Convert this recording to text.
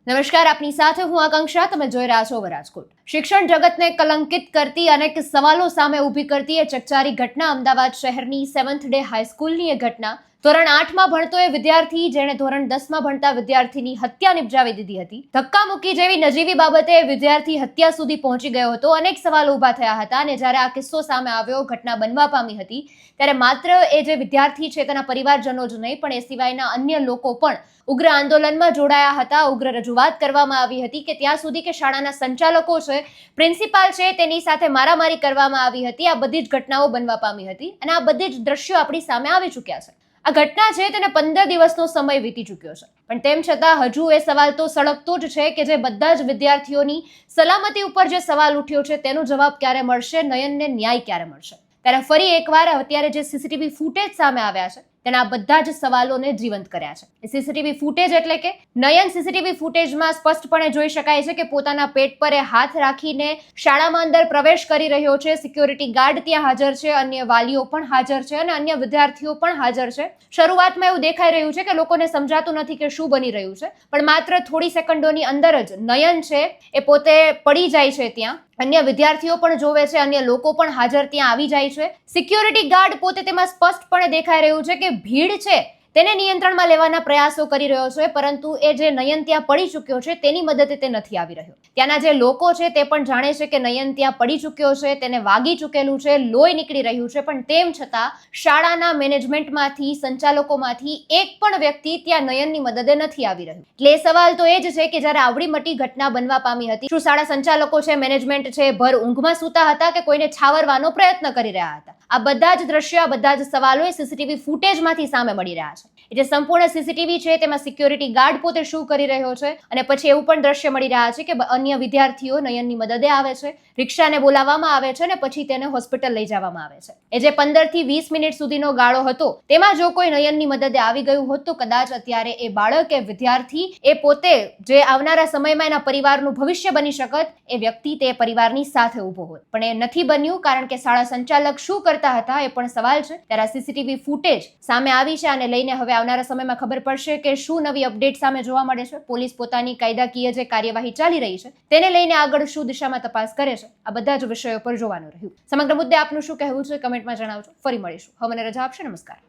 નમસ્કાર, આપની સાથે હું આકાંક્ષા. તમે જોઈ રહ્યા છો રાજકોટ. શિક્ષણ જગતને કલંકિત કરતી અનેક સવાલો સામે ઊભી કરતી એ ચકચારી ઘટના અમદાવાદ શહેરની 7th ડે હાઈસ્કૂલની એ ઘટના. ધોરણ 8માં ભણતો એ વિદ્યાર્થી જેણે ધોરણ 10માં ભણતા વિદ્યાર્થીની હત્યા નિપજાવી દીધી હતી. ધક્કા મૂકી જેવી નજીવી બાબતે વિદ્યાર્થી હત્યા સુધી પહોંચી ગયો હતો. અનેક સવાલો ઊભા થયા હતા અને જ્યારે આ કિસ્સો સામે આવ્યો, ઘટના બનવા પામી હતી, ત્યારે માત્ર એ જે વિદ્યાર્થી છે તેના પરિવારજનો જ નહીં, પણ એ સિવાયના અન્ય લોકો પણ ઉગ્ર આંદોલનમાં જોડાયા હતા. ઉગ્ર રજૂઆત કરવામાં આવી હતી કે ત્યાં સુધી કે શાળાના સંચાલકો છે, પ્રિન્સિપાલ છે, તેની સાથે મારામારી કરવામાં આવી હતી. આ બધી જ ઘટનાઓ બનવા પામી હતી અને આ બધી જ દ્રશ્યો આપણી સામે આવી ચૂક્યા છે. આ ઘટના છે તેને 15 દિવસનો સમય વીતી ચૂક્યો છે, પણ તેમ છતાં હજુ એ સવાલ તો સળગતો જ છે કે જે બધા જ વિદ્યાર્થીઓની સલામતી ઉપર જે સવાલ ઉઠ્યો છે તેનો જવાબ ક્યારે મળશે, નયનને ન્યાય ક્યારે મળશે. ત્યારે ફરી એકવાર અત્યારે જે સીસીટીવી ફૂટેજ સામે આવ્યા છે તેના બધા જ સવાલોને જીવંત કર્યા છે. એ સીસીટીવી ફૂટેજ એટલે કે નયન સીસીટીવી ફૂટેજમાં સ્પષ્ટપણે જોઈ શકાય છે કે પોતાના પેટ પર એ હાથ રાખીને શાળામાં અંદર પ્રવેશ કરી રહ્યો છે. સિક્યોરિટી ગાર્ડ ત્યાં હાજર છે, અન્ય વાલીઓ પણ હાજર છે અને અન્ય વિદ્યાર્થીઓ પણ હાજર છે. શરૂઆતમાં એવું દેખાઈ રહ્યું છે કે લોકોને સમજાતું નથી કે શું બની રહ્યું છે, પણ માત્ર થોડી સેકન્ડોની અંદર જ નયન છે એ પોતે પડી જાય છે. ત્યાં અન્ય વિદ્યાર્થીઓ પણ જોવે છે, અન્ય લોકો પણ હાજર ત્યાં આવી જાય છે. સિક્યોરિટી ગાર્ડ પોતે તેમાં સ્પષ્ટપણે દેખાઈ રહ્યું છે કે ભીડ છે તેને નિયંત્રણમાં લેવાના પ્રયાસો કરી રહ્યો છે, પરંતુ એ જે નયન ત્યાં પડી ચૂક્યો છે તેની મદદે તે નથી આવી રહ્યો. ત્યાંના જે લોકો છે તે પણ જાણે છે કે નયન ત્યાં પડી ચૂક્યો છે, તેને વાગી ચૂકેલું છે, લોહી નીકળી રહ્યું છે, પણ તેમ છતાં શાળાના મેનેજમેન્ટમાંથી, સંચાલકોમાંથી એક પણ વ્યક્તિ ત્યાં નયનની મદદે નથી આવી રહ્યું. એટલે સવાલ તો એ જ છે કે જ્યારે આવડી મોટી ઘટના બનવા પામી હતી, શું શાળા સંચાલકો છે, મેનેજમેન્ટ છે, ભર ઊંઘમાં સૂતા હતા કે કોઈને છાવરવાનો પ્રયત્ન કરી રહ્યા હતા? આ બધા જ દ્રશ્યો, આ બધા જ સવાલો એ સીસીટીવી ફૂટેજમાંથી સામે મળી રહ્યા છે. જે સંપૂર્ણ સીસીટીવી છે તેમાં સિક્યોરિટી ગાર્ડ પોતે શું કરી રહ્યો છે અને પછી એવું પણ દ્રશ્ય મળી રહ્યા છે કે અન્ય વિદ્યાર્થીઓ નયનની મદદે આવે છે, રિક્ષાને બોલાવવામાં આવે છે અને પછી તેને હોસ્પિટલ લઈ જવામાં આવે છે. એ જે 15 થી 20 મિનિટ સુધીનો ગાળો હતો તેમાં જો કોઈ નયનની મદદે આવી ગયું હોત તો કદાચ અત્યારે એ બાળક, એ વિદ્યાર્થી, એ પોતે જે આવનારા સમયમાં એના પરિવારનું ભવિષ્ય બની શકત, એ વ્યક્તિ તે પરિવારની સાથે ઊભો હોત. પણ એ નથી બન્યું, કારણ કે શાળા સંચાલક શું કરતા હતા એ પણ સવાલ છે. ત્યારે સીસીટીવી ફૂટેજ સામે આવી છે અને લઈને હવે આવનારા સમયમાં ખબર પડશે કે શું નવી અપડેટ સામે જોવા મળે છે. પોલીસ પોતાની કાયદાકીય જે કાર્યવાહી ચાલી રહી છે તેને લઈને આગળ શું દિશામાં તપાસ કરે છે, આ બધા જ વિષયો પર જોવાનું રહ્યું. સમગ્ર મુદ્દે આપનું શું કહેવું છે કમેન્ટમાં જણાવજો. ફરી મળીશું. હવે મને રજા આપશો. નમસ્કાર.